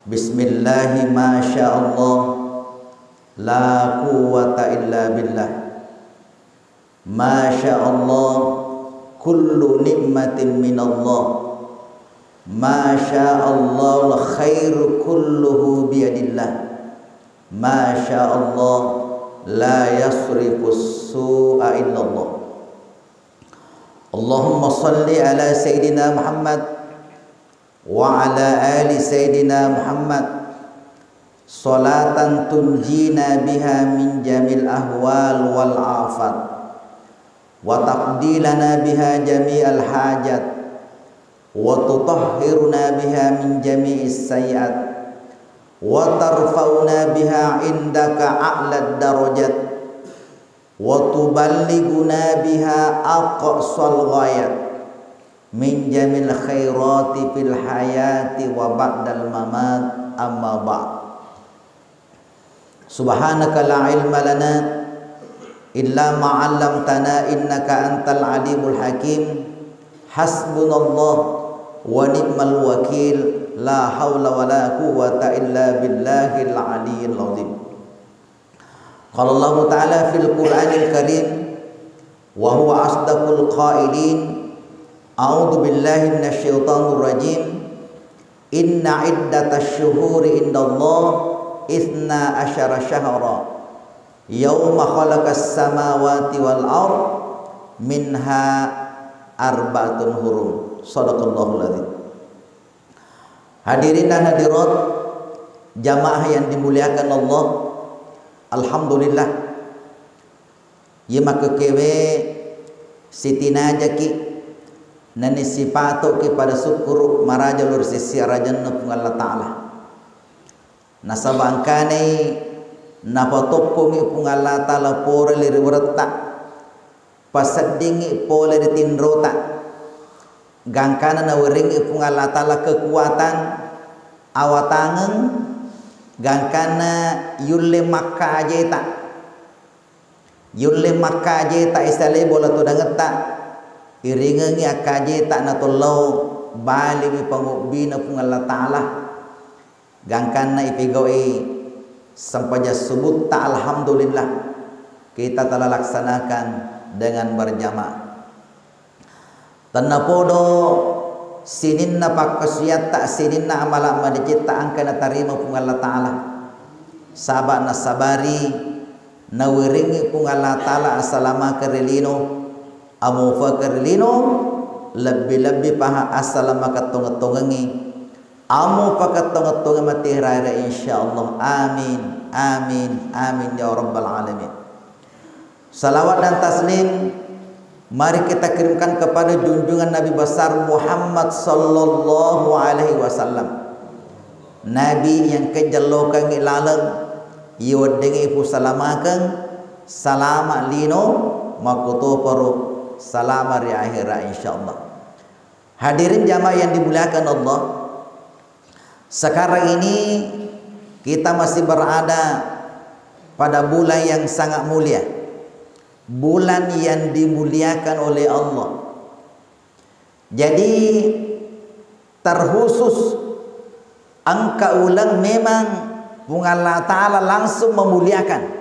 Bismillahi masyaallah, la quwwata illa billah. Masyaallah, kullu nikmatin minallah. Masyaallah, khairu kulluhu biyadillah. Masyaallah, la yasrifus su'a illallah. Allahumma salli ala Sayyidina Muhammad wa ala ali Sayyidina Muhammad salatan tunjina biha min jamil ahwal wal afat wa taqdilana biha jami'al hajat wa tutahhiruna biha min jami'is sayyi'at wa tarfa'una biha indaka a'lad darajat wa tuballighuna biha aqsal ghayat min jamil khairati fil hayati wa ba'dal mamat, amma ba'd. Subhanaka la ilma lana illa ma 'allamtana innaka antal alimul hakim. Hasbunallah wa ni'mal wakil, la haula wa la quwwata illa billahil aliyyil azim. Qala Allah Ta'ala fil Qur'anil Karim wa huwa asdaqul qailin. A'udzu billahi minasyaitonir rajim. Inna iddatash syuhuri indallah itsna asyara syahra yauma khalaqas samawati wal ard minha arba'atun hurum. Shadaqallahul adzim. Hadirin dan hadirat jamaah yang dimuliakan Allah, alhamdulillah ye maka kewe sitina jaki nani sipato kepada syukur maraja lur sisi rajanna pung Allah Ta'ala nasabangkane napatokkongi pung Allah Ta'ala pore lir werta pasadingi pole ditindrota gangkana na weringi pung Allah Ta'ala kekuatan awatangen gangkana yulle makka ajeta isale bola to dangeta iringangi akaje tak na tolong bali mi pangubina pung Allah Ta'ala gangkana ipigoi sampaja sebut ta alhamdulillah kita telah laksanakan dengan berjamaah tanapodo sininna pakasiat tak sininna amala madicita angkana tarima pung Allah Ta'ala sabak na sabari na wiringi pung Allah Ta'ala asalama kerelino amu fakir lino lebih-lebih paha asal maka tonga-tongangi amu pakat tonga-tonga mati raya insyaallah. Amin amin amin ya rabbal alamin. Salawat dan taslim mari kita kirimkan kepada junjungan Nabi besar Muhammad sallallahu alaihi wasallam, nabi yang kejelokan ilalang iwadengi pu salamakan salama lino makoto paru salamar ya akhirah insyaallah. Hadirin jamaah yang dimuliakan Allah, sekarang ini kita masih berada pada bulan yang sangat mulia, bulan yang dimuliakan oleh Allah. Jadi terkhusus angka ulang memang Allah Ta'ala langsung memuliakan.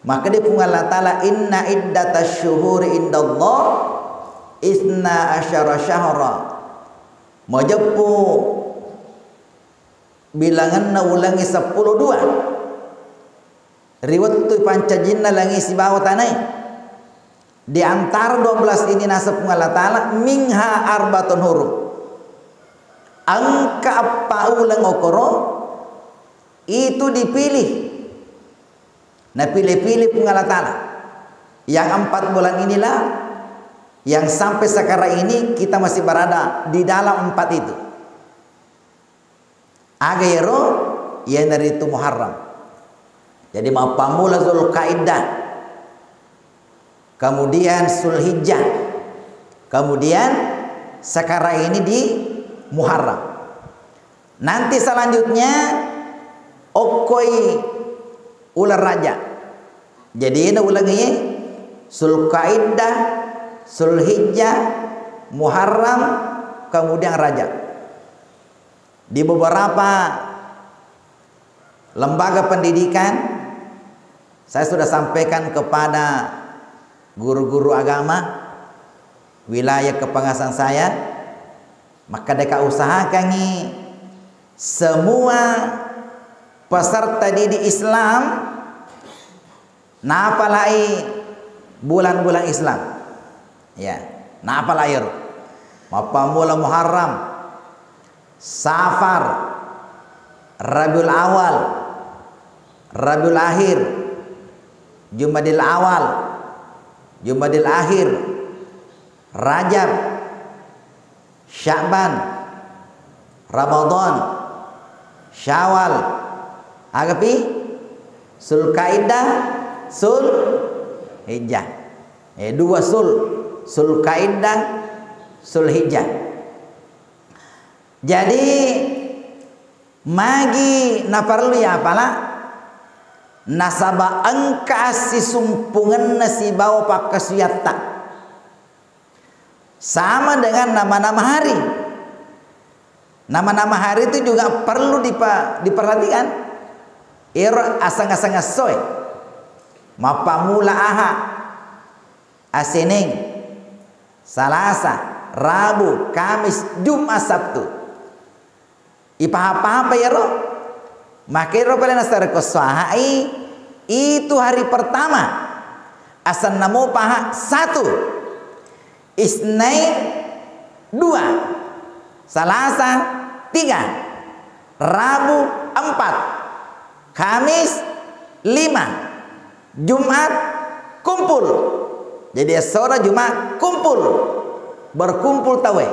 Maka dia pun Allah Ta'ala inna iddatash syuhuri indallah isna asyara syahra. Majepu bilangan na ulangi 12. Riwayat tu pancajinna langi si bawa tanai. Di antara 12 ini nasab Allah Ta'ala minha arbatun huruf. Angka apa ulang okoro itu dipilih. Nah pilih-pilih pun Allah Ta'ala. Yang 4 bulan inilah yang sampai sekarang ini kita masih berada di dalam 4 itu. Agero yang dari itu Muharram. Jadi mapamula Zulqaidah, kemudian Zulhijjah, kemudian sekarang ini di Muharram. Nanti selanjutnya Okoi ular raja. Jadi ini ulangi Zulqaidah, Zulhijjah, Muharram, kemudian Rajab. di beberapa lembaga pendidikan saya sudah sampaikan kepada guru-guru agama wilayah kepengasan saya, maka mereka usahakan semua peserta didik Islam napalai bulan-bulan Islam ya, napalai mapamula Muharram, Safar, Rabiul Awal, Rabiul Akhir, Jumadil Awal, Jumadil Akhir, Rajab, Sya'ban, Ramadan, Syawal, agapi Zulkaidah, Zulhijjah. Dua Zulkaidah, Zulhijjah. Jadi magi na perlu ya apalah nasaba angka si sumpungan nasi bawa pakasuyata sama dengan nama-nama hari. Nama-nama hari itu juga perlu diperhatikan. Asang-asang asoy mapamula aha Senin, Selasa, Rabu, Kamis, Jumat, Sabtu. Apa ya roh? Makanya pada nasar koswahai itu hari pertama. Asan namo paha 1, Isnin 2, Selasa 3, Rabu 4, Kamis 5, Jumat kumpul. Jadi sore Jumat kumpul, berkumpul tawe,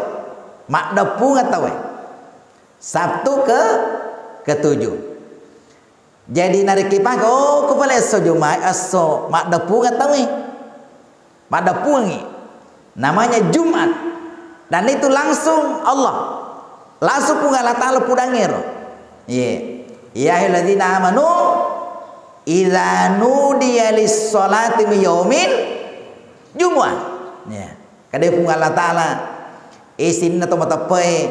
mak depungan tawe. Sabtu ke-7. Jadi narik kipang kupale so Jumat aso mak depungan tawe. Mak depungi. Namanya Jumat. Dan itu langsung Allah. Langsung pun Allah Ta'ala pudangir. Iya. Ya ayyuhalladzina amanu idza nudiya lis-sholati min yaumil Jumu'ah. Ya. Kadai pun Allah Ta'ala isin atau matapai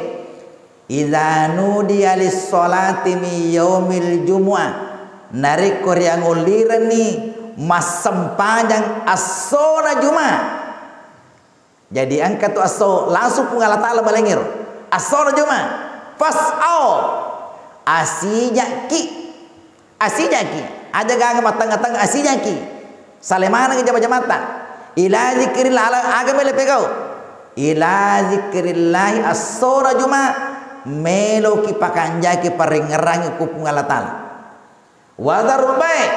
idza nudiya lis-sholati min yaumil Jumu'ah. Narik koryang uliran ni mas sempajang asona Jumat. Jadi angkat tu aso langsung pun Allah Ta'ala balengir. Asona Jumat. Fas'au asijaki. Ada gang matang-matang asijaki. Salemana ke jama-jamata. Ila zikrillah agama le pegau. Ila zikrillah asora Jumat melo ki pakanjaki paringerangi kupung Allah Ta'ala. Wadarul baik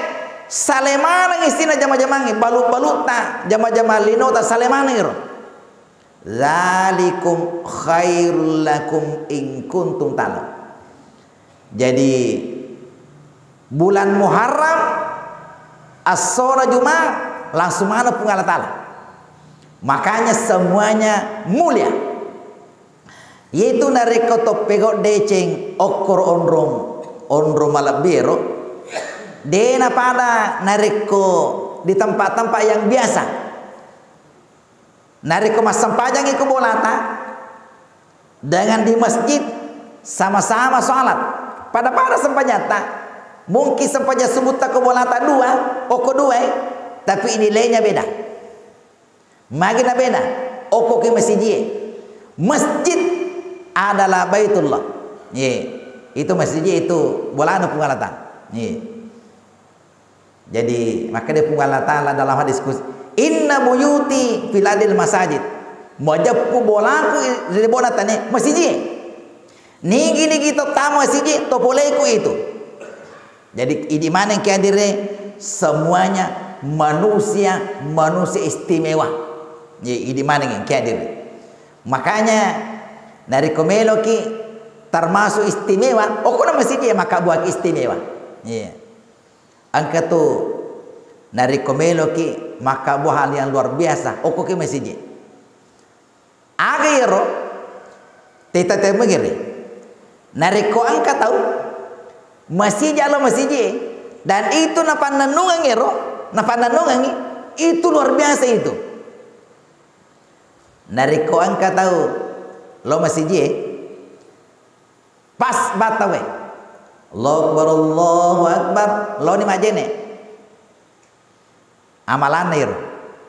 salemana istina jama-jamangi balut-baluta jama-jama linota salemana ngiro. Zalikum khairul lakum in kuntum ta'lam. Jadi bulan Muharram as-sora Jumat langsung mana pun Allah Ta'ala. Makanya semuanya mulia. Yaitu nareko topego deceng okor onrom malabiro. Dena pada nareko di tempat-tempat yang biasa. Nareko mas sempajang iku bolata dengan di masjid sama-sama sholat. Pada sempajata mungkin sempaja sebut tak bolata 2 oko 2 tapi nilainya beda. Magina beda. Oko ke masjid. Masjid adalah Baitullah. Itu masjid itu bolana pengalatan. Jadi maka dia pengalatan dalam hadis inna buyuti filadil masajid. Mojapu bolaku di bonatane masjid. Nigi kita tamu masjid topoleku itu. Jadi di mana yang kehadire semuanya manusia istimewa. Jadi di mana yang kehadire. Makanya dari komeloki termasuk istimewa. Okona masjid maka buat istimewa. Angka tu dari komeloki maka buah hal yang luar biasa. Okoki masjid. Agero teta temengere. Nariko angka tahu masjid alo masjid dan itu napa nanungan ngero napa nanungan itu luar biasa itu. Nariko angka tahu lo masjid pas batawe Allahu Akbar lo ni majene amalan nir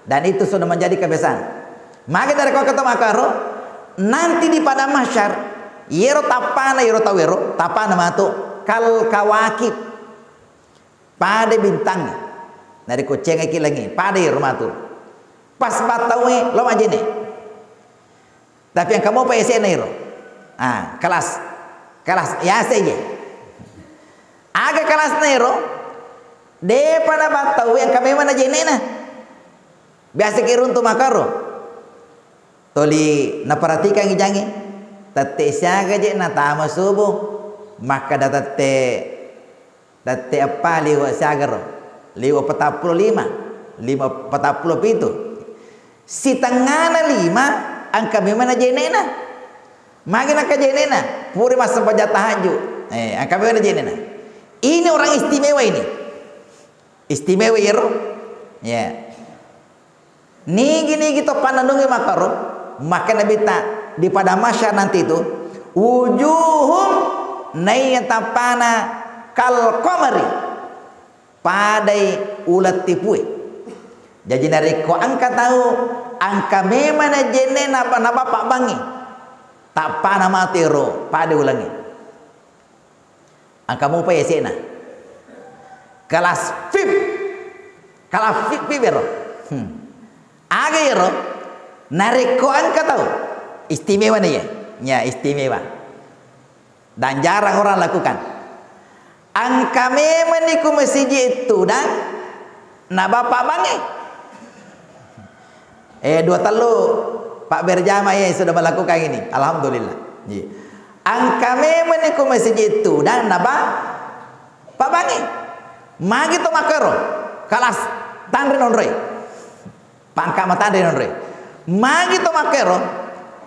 dan itu sudah menjadi kebiasaan. Maka dari kau ketemu akaro nanti di pada mahsyar yero tapana yero tawero tapana matu kal kawakib pada bintang dari kucing iki lagi pada yero matu pas batawe lo majene tapi yang kamu apa ya nero kelas ya saja agak kelas nero daripada batawe yang kami mana jene na biasa kirun tu makaro toli na perhatikan gijangi tate siaga je na tama subuh maka datate apa liwa siaga liwa 45 itu si tengah 5 angka memang jenena makin angka jenena puri masa baca tahajud angka memang jenena ini orang istimewa ini istimewa ya nigi to panandungi makaro maka nabi tak di pada masyarakat nanti itu wujuhum nayatapana kal qamari padai ulat tipue jadi dari ko angka tahu angka memang jene napa pak bangi tak pana matero pada ulangi angka mau pa yesena kelas fip bero aga yero nareko angka tahu istimewa nih ya istimewa dan jarang orang lakukan angka memang niku masjid itu dan na bapak bangi 2 telu Pak Berjama sudah melakukan ini alhamdulillah angka memang niku masjid itu dan na Pak bangi magi to makaro kelas tandre nonre pangka matandre nonre magi to makaro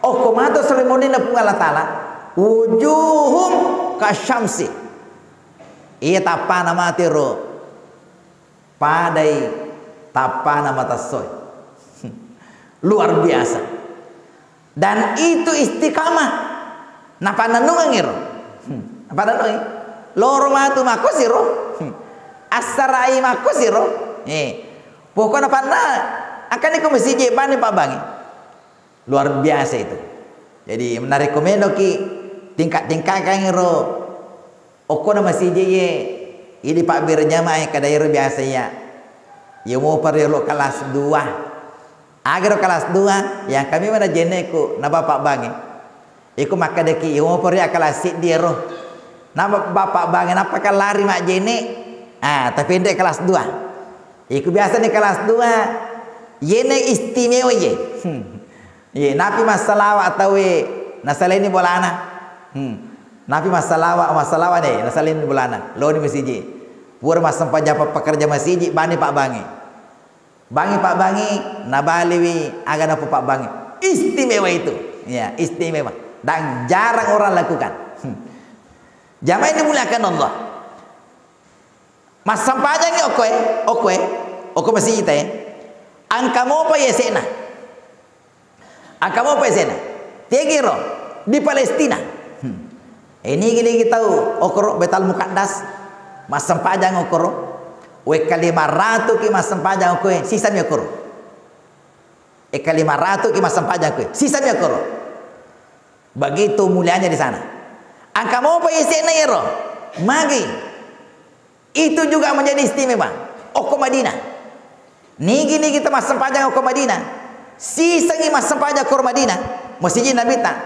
okomato seremoni na pung Allah Ta'ala wujuhum kasyamsi iya tapana matiro padai tapana matasoy luar biasa dan itu istiqamah napa nanungan ngiro apa nanungan loro matu makosiro asarai makosiro pokoknya pana akan iku mesti jebani Pak Bangi luar biasa itu jadi menarik komendo ki tingkat-tingkat kan ngiro okona masih je ini Pak Berjama kadayro biasa ya mau perlu kelas 2 agar kelas 2 yang kami mana jeneku na Bapak Bangi iku maka deki mau perlu kelas sit dia roh na Bapak Bangi napa lari mak jene tapi ndek kelas 2 iku biasa nih kelas 2 yene istimewa ye napi masalah atau nasalin ni bolana napi masalah deh nasalin ni bolana lo ni masjid pur masam pajapa pekerja masjid bani Pak Bangi Pak Bangi nabaliwi aga na Pak Bangi istimewa itu ya istimewa dan jarang orang lakukan jamaah ini muliakan Allah mas sampajang ni okoe masjid kita angka mo pa yesena angka mo pa yesena tegiro di Palestina ini gini kita tahu okoro betal mukaddas mas sampajang okoro we kalima ratu ki mas sampajang okoe sisa mi okoro kalima ratu ki mas sampajang okoe sisa mi okoro begitu mulianya di sana angka mo pa yesena yero magi itu juga menjadi istimewa oko Madinah nigi kita mas sampajang oko Madinah sisa ngi mas sampajang oko Madinah masjid Nabi ta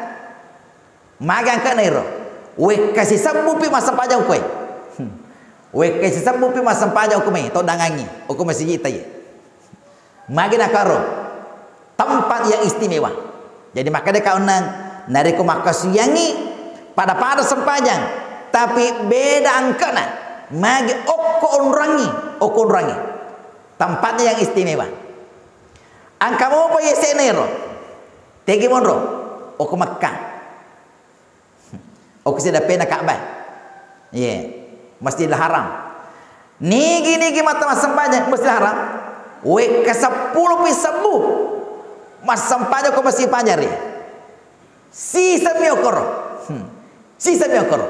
magang ka nairo we kasih sabupi mas sampajang koe we kasih sabupi mas sampajang oko me to dangangi oko masjid ta ye magina karo tempat yang istimewa jadi maka de kaunang nariko makasuyangi pada sampajang tapi beda angkana magi oko onrangi tempatnya yang istimewa angka mo pa yesenero tegi monro oko Makkah oko sida pena Ka'bah Masjidil Haram nigi mata mas sampajang Masjidil Haram we ke 10 pisabu mas sampajang ko masih panjari sisa mi okoro Sisa biokor.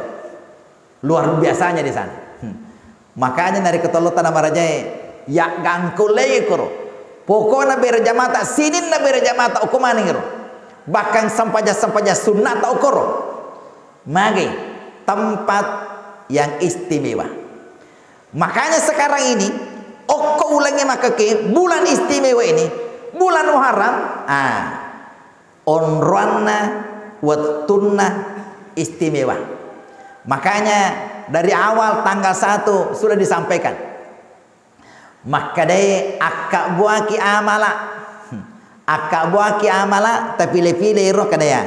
Luar biasanya di sana. Makanya dari ketolotan nama raja ya gangkulei koro. Pokoknya berjamata sinin na berjamata ukumani koro. Bahkan sampaja sunnah tak koro. Magi tempat yang istimewa. Makanya sekarang ini Oko ulangi maka ke bulan istimewa ini, bulan Muharram, onruanna wattunna istimewa. Makanya dari awal tanggal 1 sudah disampaikan. Maka deh akak buaki amala tapi pilih-pilih roh kadaya.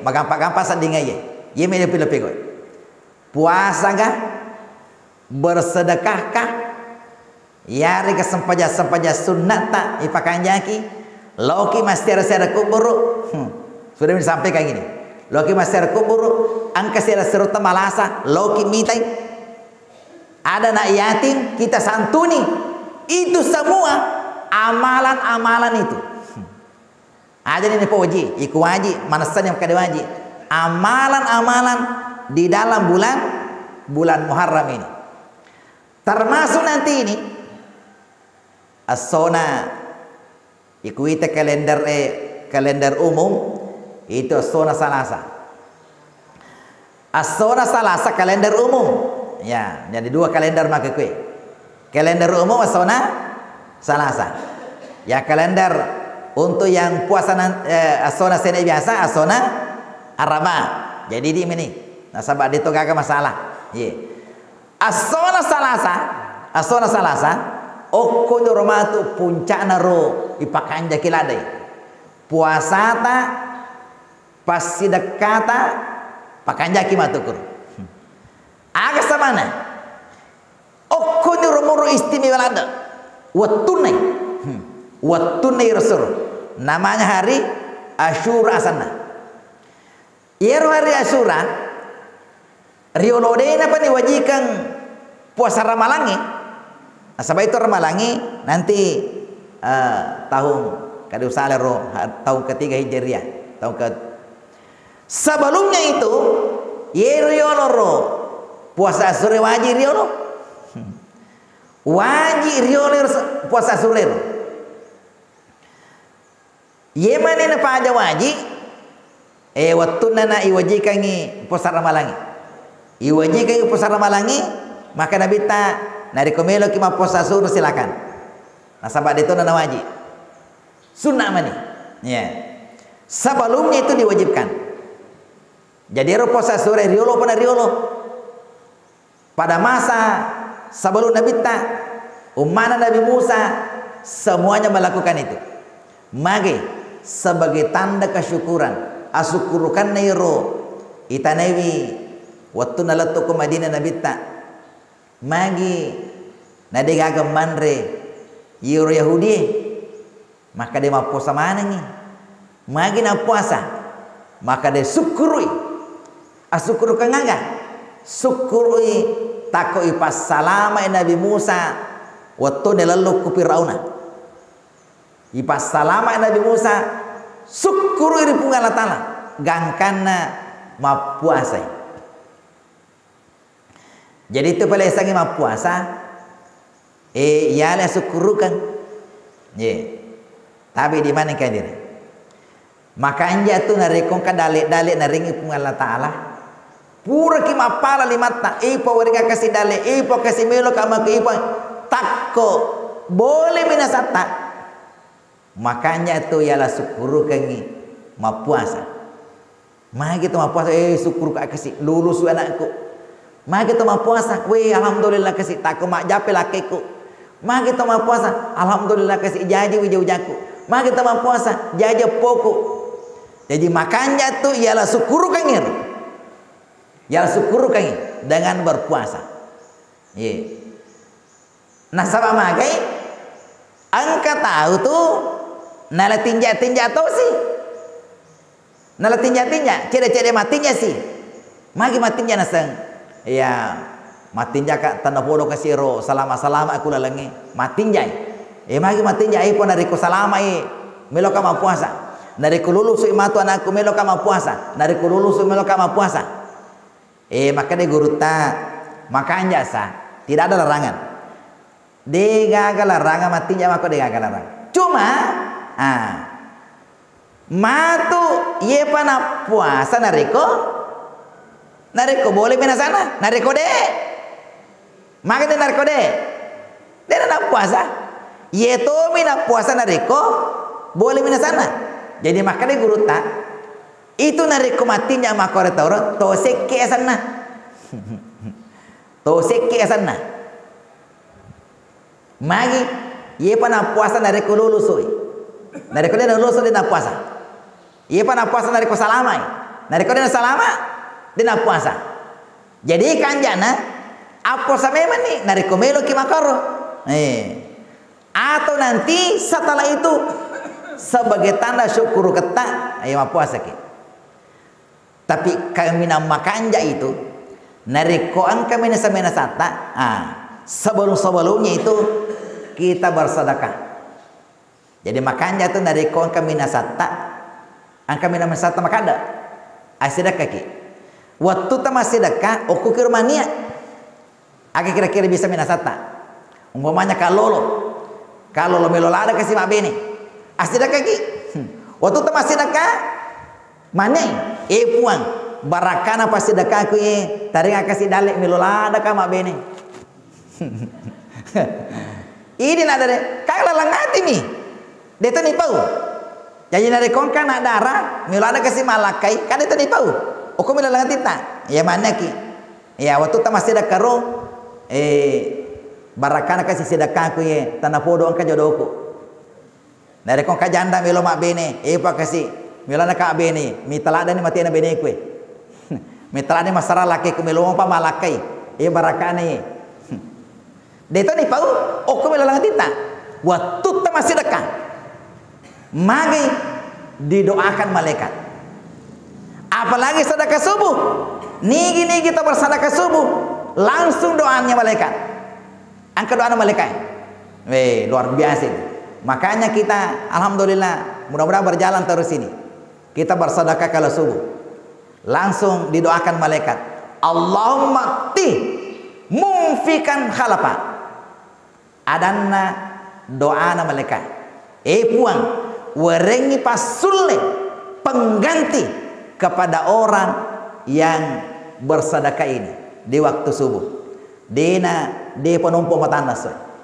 Magampak-gampak sandingai ye pilih-pilih kok. Puasa kah? Bersedekahkah? Yari kesempaja sunnah tak ipakan jaki loki masih kubur sudah disampaikan gini loki masih kubur angka serta malasa loki mitai ada nak yatim kita santuni itu semua amalan-amalan itu ada ini waji iku waji manasan yang kada waji amalan-amalan di dalam bulan Muharram ini termasuk nanti ini As-sona ikuita kalender umum itu as-sona salasa. As-sona salasa kalender umum. Ya, jadi 2 kalender maka kue. Kalender umum as-sona salasa. Ya kalender untuk yang puasa as-sona sene biasa as-sona araba. Jadi di ini. Nah sahabat itu gak masalah. Ye. As-sona salasa Oko nyurmatu puncak naro ipakan jakiladai puasata pasti dekata pakan jaki matukur agak samana Oko nyurmuru istimewa lada wattunai rasul namanya hari Asyura asana iero hari Asyura riolode apa nih wajikan puasa Ramalangi sebab itu Ramalangi nanti tahun kadusалеро tahun ketiga Hijriah tahun ke sebelumnya itu yerioloro puasa sore wajib riolo puasa sore yemane na paja wajib wattuna iwajikangi puasa Ramalangi iwajikangi puasa Ramalangi maka Nabi ta nari komelo kima puasa suruh silakan. Nah sahabat itu nana wajib. Sunnah mani. Ya. Sebelumnya itu diwajibkan. Jadi puasa sore riolo pada riolo. Pada masa sebelum Nabi ta ummana Nabi Musa semuanya melakukan itu. Mage sebagai tanda kesyukuran. Asyukurukan nairo itanawi waktu nalatu ke Madinah Nabi ta magi nade gaga manre yiro Yahudi maka dia mau puasa mana nih magi na puasa maka dia syukuri asyukuru kangaga syukuri takoi pas salama Nabi Musa waktu nelalu ku Firauna ipas salama Nabi Musa syukuri ri pungal Allah Taala gangkana ma puasa. Jadi itu pada sangi ma puasa ya la syukurukan. Ye. Tapi di mana kan dia? Makanya tu narekong ka dalik-dalik naringi pung Allah Taala. Pura ki mapala limata ipo weringa kasih dalik ipo kasih melo kama ke ipo takko boleh minasata. Makanya tu ya la syukurukan ma puasa. Mah gitu ma puasa syukur ka kasih lulus anakku. Mari kita mau puasa, weh alhamdulillah kasih takut mak jape lakiku. Mari kita mau puasa, alhamdulillah kasih jadi wijaujaku. Mari kita mau puasa, jadi pokok. Jadi makanya tu ialah syukur kangir. Ialah syukur kangir dengan berpuasa. Ye. Nah sama magai, angka tahu tu nala tinja-tinja tu sih. Nala tinja-tinja, cede-cede matinya sih. Magi matinya nasang. Ya matinja kak tanda podo kasiro salama aku lalangi matinjai magi matinjai pun dari ko salama meloka ma puasa Nari kululu su imatu anakku melo kama puasa. Nari kululu su melo kama puasa. Maka dia guru ta. Makanya sah. Tidak ada larangan. Dia gagal larangan matinya maka dia gagal larangan. Cuma, matu ye pana puasa nariko boleh mina sana. Nariko de. Maka dia nariko de. Dia nak puasa. Ye to mina puasa nariko boleh mina sana. Jadi makanya guru tak itu nariko matinya makore Taurat to sekke sana. To sekke sana. Magi ye pana puasa nariko lulusoi. Nariko dia lulus dia puasa. Ye pana puasa nariko salamai. Nariko dia salama dia puasa. Jadi kanjana apa samema nih nariko melo ki makoro. Atau nanti setelah itu sebagai tanda syukur kita ayo puasa ki. Tapi kami makanja itu nariko angka mena sata. Sebelumnya itu kita bersedekah. Jadi makanya itu nariko angka sata. Angka sata makada. Sedekah ki. Waktu ta masih sedekah oku ke Rumania. Agak kira-kira bisa sata. Umpamanya kalau lo melolada kasih mak bene. Sedekah ki. Waktu tu masih sedekah mana? Puang barakana pas sedekah ku taring kasih dalek melolada ka mak bene. Ini nada de kala langati mi. Dia tu ni pau. Jadi nada kon kan ada darah melolada kasih malakai kan itu ni pau. Oku melolangati ta. Ya mana ki? Ya waktu tu masih sedekah ro barakana kasih sedekah ku tanah podo angka jodohku. Dari kong kajanda melo mak bene, pa kasi melo na ka bene, mi talada ni mati na bene kue. Mi talada ni masara laki ku melo pa malakai, barakane. Dito ni pau, oku melo lang tita. Waktu ta masih dekat. Magi didoakan malaikat. Apalagi sedekah subuh. Nigi kita bersedekah subuh, langsung doanya malaikat. Angkat doa malaikat. Luar biasa itu. Makanya kita alhamdulillah mudah-mudahan berjalan terus ini. Kita bersedekah kalau subuh. Langsung didoakan malaikat. Allahumma ti mumfikan khalafa. Adanna doana malaikat. Puang werengi pasulle pengganti kepada orang yang bersedekah ini di waktu subuh. Dina dia penumpu matanas.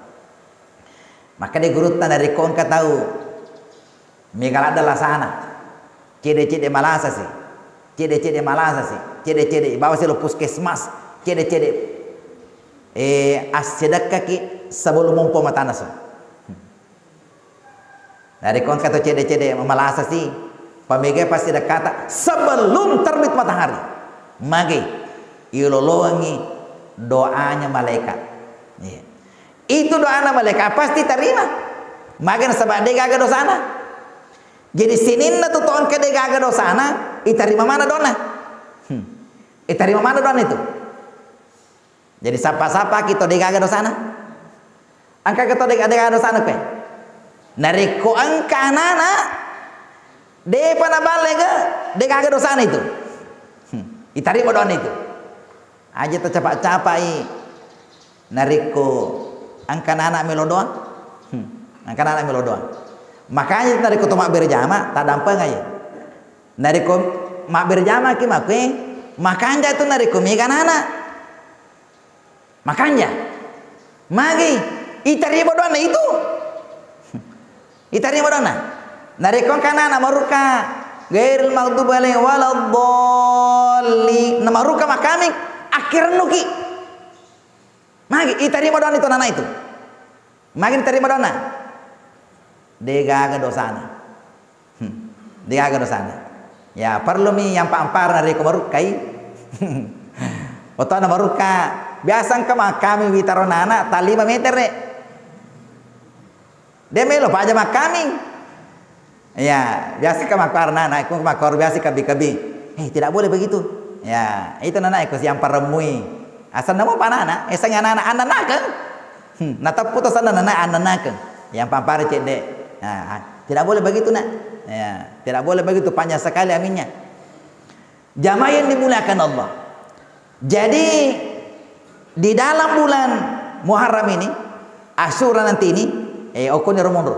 Maka dia guru dari kon ka tahu migala adalah sana cede-cede malasa sih cede-cede malasa sih cede-cede bawa sih lo puskesmas cede-cede sedekah ki sebelum mumpo matanas dari kon kata cede-cede malasa sih pamigai pasti kata sebelum terbit matahari magi ilolowangi doanya malaikat. Itu doa malaikat pasti terima. Magan sebab dia gagal dosana. Jadi sininna tu tuan ke dia gagal dosana, iterima mana dona? Iterima mana dona itu? Jadi sapa-sapa kita dia gagal dosana. Angka kita dia gagal dosana pe. Nariko angka nana dia pana balega dia gagal dosana itu. Iterima dona itu. Aja tercapak-capai nariko angkan anak melodoan, angkan anak melodoan. Makanya dari kutu mak berjama tak dampang aja. Dari ku mak berjama ki makwe, makanya itu dari ku megan anak. Makanya, magi itari bodoana itu, itari bodoana. Dari ku kan anak maruka, gairil maghdubi alaihim waladdallin. Namaruka makami akhir nuki. Magi iterima doa itu nana itu. Magi diterima doa. Dia gagal dosana. Dia gagal dosana. Ya perlu mi yang pampar dari kemarukai. Otona maruka biasa kami witaronana tak 5 meter deh. Dia melo paja makami. Ya biasa kemakar nana, aku kemakar biasa kabi-kabi. Tidak boleh begitu. Ya itu nana ikut yang paremui. Asal nama panana, esang anak-anak kan? Nata putus anak-anak. Yang pampar cedek. Tidak boleh begitu nak. Ya, tidak boleh begitu, panjang sekali aminnya. Jamaah yang dimuliakan Allah. Jadi di dalam bulan Muharram ini, Asyura nanti ini, okoni romonro.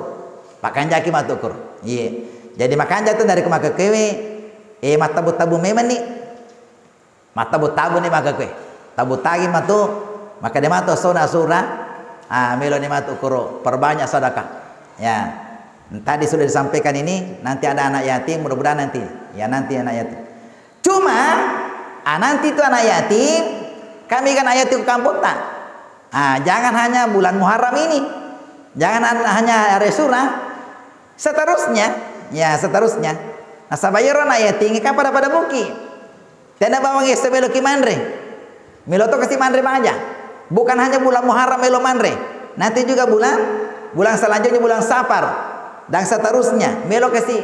Pakan jaki matukur. Iya. Jadi makan jatuh dari kemaka kewe, mata tabu memang nih. Mata tabu nih maka kewe. Tabu tagi matu, maka dia matu sona Asyura. Melo nih matu kuro, perbanyak sedekah. Ya. Tadi sudah disampaikan ini, nanti ada anak yatim, mudah-mudahan nanti. Ya nanti anak yatim. Cuma nanti itu anak yatim, kami kan anak yatim kampung tak. Jangan hanya bulan Muharram ini, jangan hanya hari Asyura, seterusnya, ya seterusnya. Nah sabayar anak yatim kan pada muki, tidak bawang sebelum kimandre, melo to kasih mandre aja, bukan hanya bulan Muharram melo mandre, nanti juga bulan selanjutnya bulan Safar dan seterusnya, melo kasih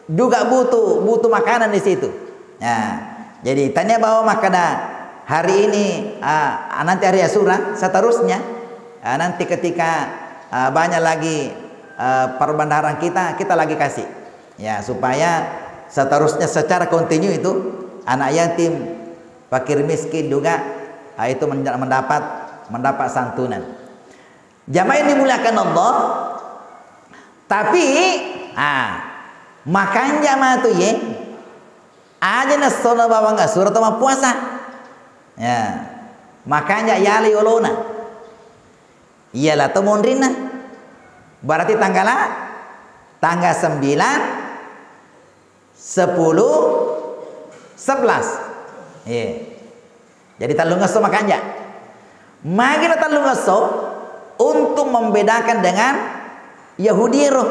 juga butuh makanan di situ. Ya, jadi tanya bahwa makanan hari ini nanti hari Asyura seterusnya nanti ketika banyak lagi perbandaran kita lagi kasih ya supaya seterusnya secara kontinu itu anak yatim, fakir miskin juga itu mendapat santunan. Jamaah yang dimuliakan Allah, tapi makan jamaah tuh ye aja nasono bawang Asyura atau puasa. Ya, makanya yali olona. Iyalah temondrina. Berarti tanggal 9, 10, 11. Iya. Jadi talungaso makanya. Magina talungaso untuk membedakan dengan Yahudi roh.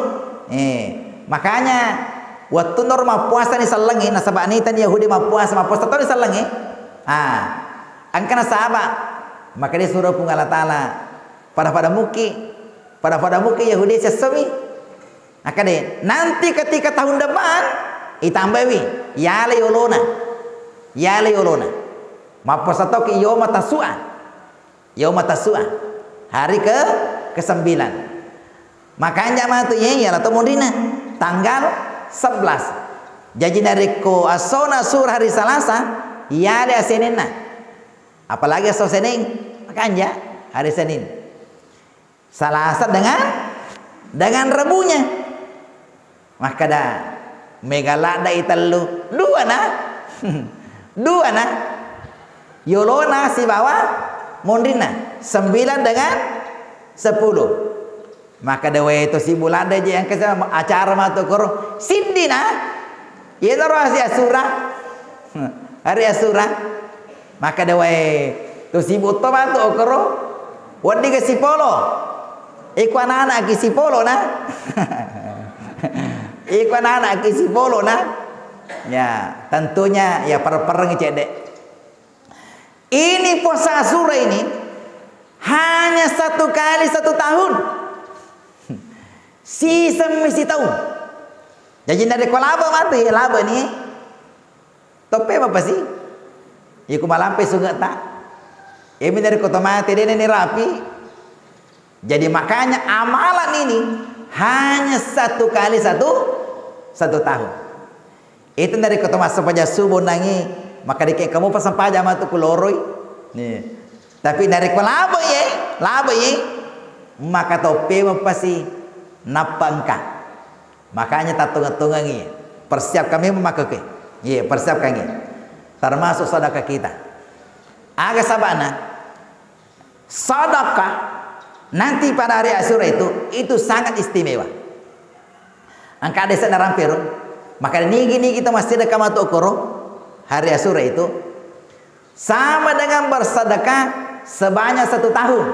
Makanya waktu norma puasa ni salangi nasabak ni tan Yahudi ma puasa tu ni salangi. Angkana sahabat maka dia suruh pun Allah Ta'ala pada muki Yahudi sesami akade nanti ketika tahun depan itambawi yale olona ma puasa to ki yoma tasua hari ke-9 makanya mah tu ya la tomondina tanggal 11 jadi dari ko asona sur hari Selasa yale Seninna apalagi esok Senin makanya hari Senin Selasa dengan Rabunya maka dah megalada italu dua na yolona si bawah mondrina 9 dengan 10 maka dewe itu si bulan aja yang kesana acara matukur sindina ya rahasia Asyura hari Asyura maka dewe tu si buto batu okoro wadi ke si polo iku anak ki si polo na iku anak ki si polo na ya tentunya ya pereng cedek ini puasa Asyura ini hanya 1 kali 1 tahun sisa misi tahun jadi dari kolaba mati laba ni tope apa sih iku malampe sungat tak ini dari kota mati dia ini rapi jadi makanya amalan ini hanya 1 kali 1 tahun itu dari kota masa paja subuh nangi maka dikek kamu pasang paja matu kuloroi nih tapi dari kolaba ye maka tope apa sih napangka makanya tak tunggang-tunggangi persiap kami memakai persiap kami termasuk sedekah kita agak sabana sedekah nanti pada hari Asyura itu sangat istimewa angka desa narampiro maka nigi kita masih sedekah matu okoro hari Asyura itu sama dengan bersedekah sebanyak 1 tahun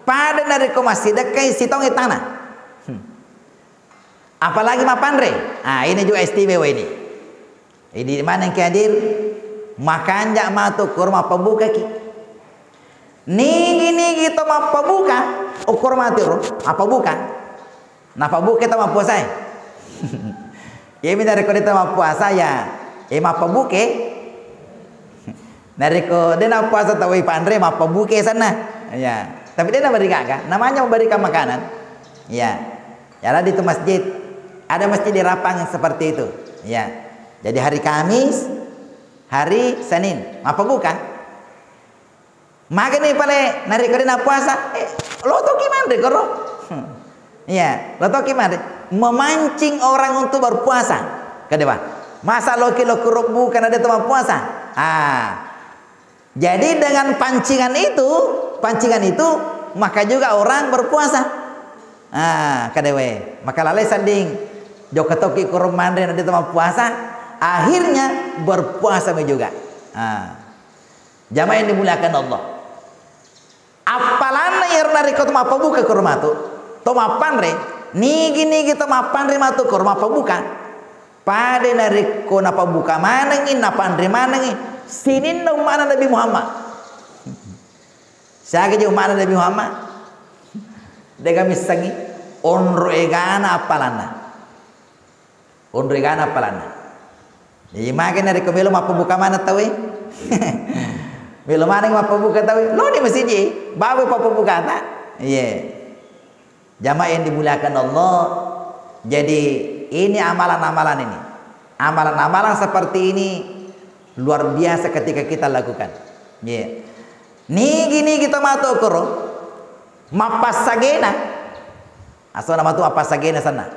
pada dari kau masih sedekah sitongi tanah apalagi mapandre ini juga istimewa ini di mana yang hadir makan jak matu kurma pembuka ki nigi to ma pembuka ukur mati apa buka napa buka kita ma puasa ya mi dari ko kita ma puasa ya ma pembuka dari ko dia na puasa tawai pandre ma pembuka sana ya tapi dia na berikan namanya memberikan makanan ya di itu masjid Ada masjid di Rapang yang seperti itu. Ya. Jadi hari Kamis, hari Senin, apa bukan? Maka nih pale nari kerina puasa, lo tuh gimana deh koro? Ya, lo tuh gimana? Memancing orang untuk berpuasa, kedua. Masa lo kilo kuruk bukan ada teman puasa? Jadi dengan pancingan itu, maka juga orang berpuasa. Kedua. Maka lalai sanding, jokatoki kurung mandre ada teman puasa, akhirnya berpuasa juga. Jamaah yang dimuliakan Allah. Apalana yang nari kau apa buka kurma tu, toma panre, nigi toma panre matu kurma apa buka, pada nari kau napa buka mana ngin, napa panre mana ngin, sini nong mana Nabi Muhammad, saya kerja mana Nabi Muhammad, dega misangi, onro egana apalana, jadi makin nari kau belum apa buka mana tahu? Belum ada yang apa buka tahu, lo di masjid je, bawa apa buka tak? Iya. Jamaah yang dimuliakan Allah. Jadi ini amalan-amalan ini, amalan-amalan seperti ini luar biasa ketika kita lakukan. Iya. Nih gini kita matu koro, mapas sagena, asal nama tu mapas sagena sana,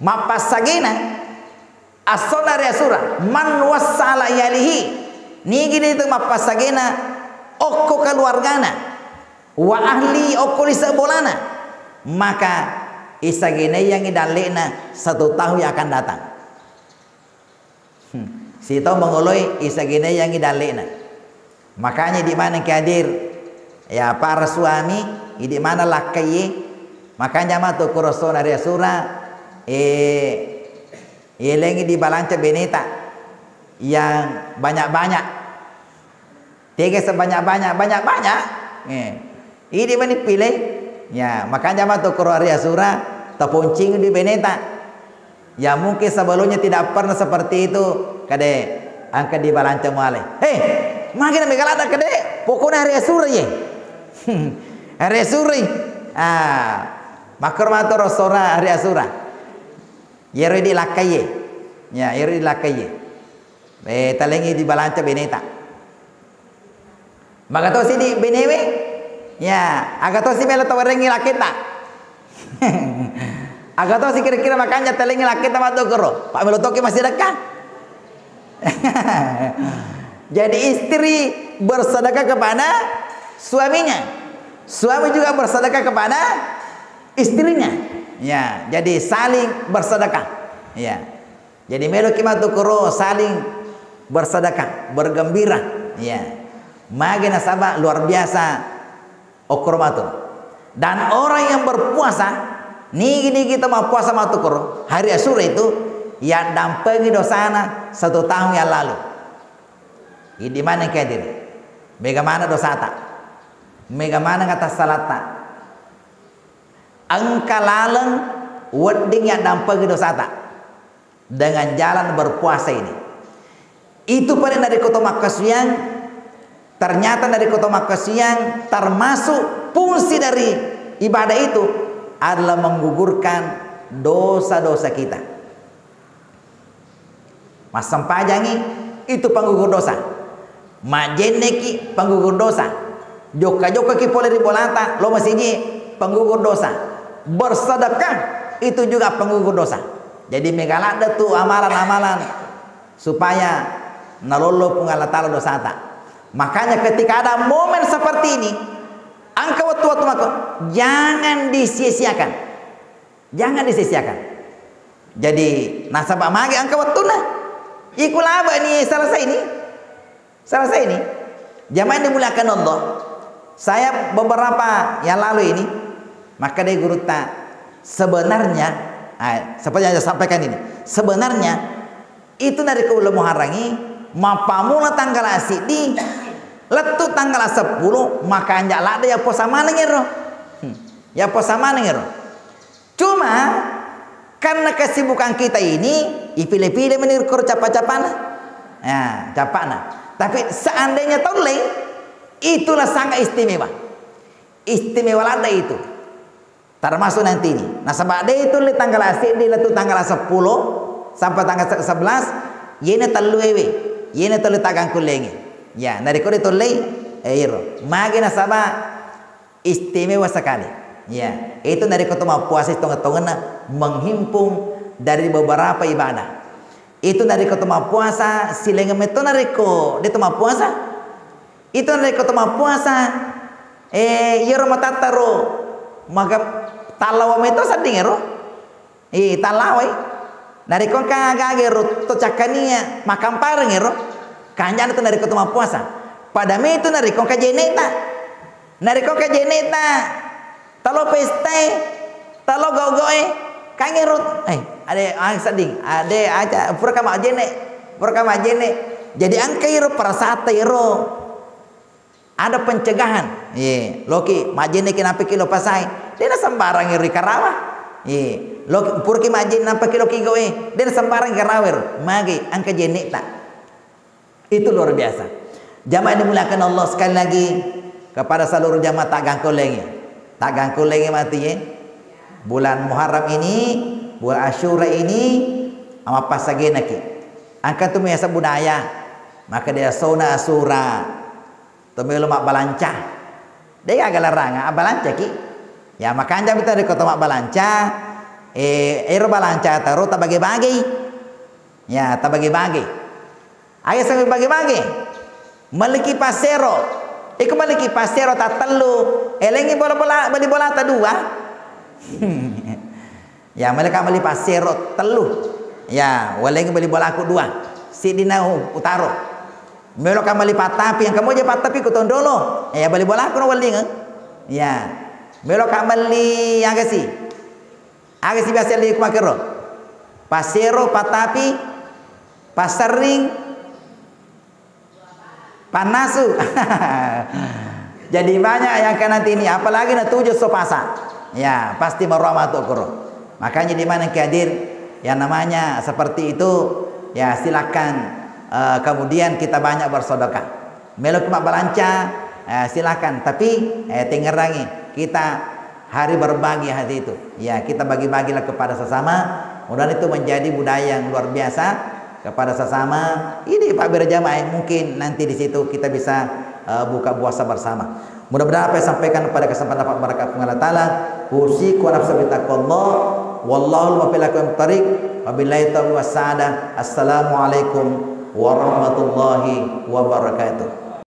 mapas sagena, asal dari asura, man wasala yalihi. Ni gini itu mapasagena okko keluargana wa ahli okko lisabolana, maka isagene yang idalena 1 tahun yang akan datang. Si tahu mengoloi isagene yang idalena. Makanya di mana kehadir ya para suami, di mana lakai, makanya matu kurosona ria sura lengi di balanca beneta yang banyak-banyak. Tiga sebanyak-banyak. Ini mana pilih? Ya, makanya matu Qur'an surah taponcing di beneta. Ya mungkin sebelumnya tidak pernah seperti itu. Kade angkat di balanca muale. Makin megala ada kade. Pokoknya hari surah ye. Hari surah. Makar matu Rasulullah hari surah. Yero di lakai. Ya, yero di lakai. Talengi di balanca beneta. Maka to sini benewe, ya, agak to si melo tawarengi lakita. Agak to si kira-kira makanya telengi lakita matu kero. Pak melo toki masih dekat. Jadi istri bersedekah kepada suaminya, suami juga bersedekah kepada istrinya. Ya, jadi saling bersedekah. Ya, jadi melo kimatu kero saling bersedekah, bergembira. Ya. Magi nasabah luar biasa okromatur. Dan orang yang berpuasa, nih kita mau puasa matukur hari Asyura itu yang dampengi dosana 1 tahun yang lalu. Di mana kedir? Mega mana dosa tak? Mega mana kata salat tak? Angka laleng wedding yang dampengi dosa tak? Dengan jalan berpuasa ini. Itu pada dari kota Makasuyang. Ternyata dari kota Makasuyang termasuk fungsi dari ibadah itu adalah menggugurkan dosa-dosa kita. Mas sampajangi itu penggugur dosa. Majeneki penggugur dosa. Joka-joka ki pole di bolata lo masih penggugur dosa. Bersedekah itu juga penggugur dosa. Jadi megalada tuh amalan-amalan supaya nalolo pungal tala dosa tak. Makanya ketika ada momen seperti ini, angka waktu-waktu maka jangan disia-siakan. Jangan disia-siakan. Jadi nasabah magi angka waktu nah. Iku laba ini selesai ini. Selesai ini. Jamaah dimuliakan Allah. Saya beberapa yang lalu ini, maka dia guru tak sebenarnya seperti yang saya sampaikan ini. Sebenarnya itu dari kaula muharangi mapamula tanggal asidi letu tanggal 10 maka anjak lada ya posa mana ngero. Ya posa mana ngero. Cuma karena kesibukan kita ini ipilih-pilih menirkur capa-capana. Ya, capana. Tapi seandainya toleh itulah sangat istimewa. Istimewa lada itu. termasuk nanti ini. Nah sebab dia itu tanggal asik dia itu tanggal 10 sampai tanggal 11 yene telu ewe yene telu tagang kulengi ya dari kode tolei iro magi nasaba istimewa sekali ya itu dari ketemu puasa tengah-tengah menghimpun dari beberapa ibadah itu dari ketemu puasa silenga meto nariko di tengah puasa itu dari ketemu puasa iro matataro maka talawa meto sading ero talawai dari kon kagagero to cakania makam pareng ero kanjana itu dari ketemu puasa pada me itu dari kon kajeneta talo pesta talo gogoe kangerut ade sading ade aja pura kama jene jadi angkairo prasata ero ada pencegahan loki majene kenapa kilo pasai dia sembarang iri karawah lo purki majin nampak kilo kigoe dan sembarang karawer magi angka jeneta itu luar biasa. Jamaah dimuliakan Allah sekali lagi kepada seluruh jamaah tak ganggu lagi mati ya. Bulan Muharram ini bulan Asyura ini ama pasagena ki angka tu biasa budaya maka dia sauna asura tumelo mak balanca dia agak larang balanca ki ya makanya kita di kota mak balanca ero balanca taruh tak bagi-bagi ya tak bagi-bagi ayo sampai bagi-bagi maliki pasero maliki pasero tak telu elengi bola beli bola tak dua ya mereka beli pasero telu ya walengi beli bola aku dua sidina utaro melo kamali patapi yang kamu aja patapi ku tondolo ya beli bola aku no waling ya melo kamali agasi biasa di kumakero pasero patapi pasering panasu jadi banyak yang kan nanti ini apalagi na 7 sopasa ya pasti marwamatu kuro makanya di mana hadir yang namanya seperti itu ya silakan kemudian kita banyak bersedekah melok mak balanca silakan tapi tengerangi kita hari berbagi hati itu ya kita bagi-bagilah kepada sesama mudah itu menjadi budaya yang luar biasa kepada sesama ini Pak berjamaah mungkin nanti di situ kita bisa buka puasa bersama mudah-mudahan apa yang sampaikan pada kesempatan Pak Barakat Allah Ta'ala usiku wa nafsi bitaqwallah wallahu muwaffiq tariq wabillahi taufiq wassa'adah assalamualaikum warahmatullahi wabarakatuh.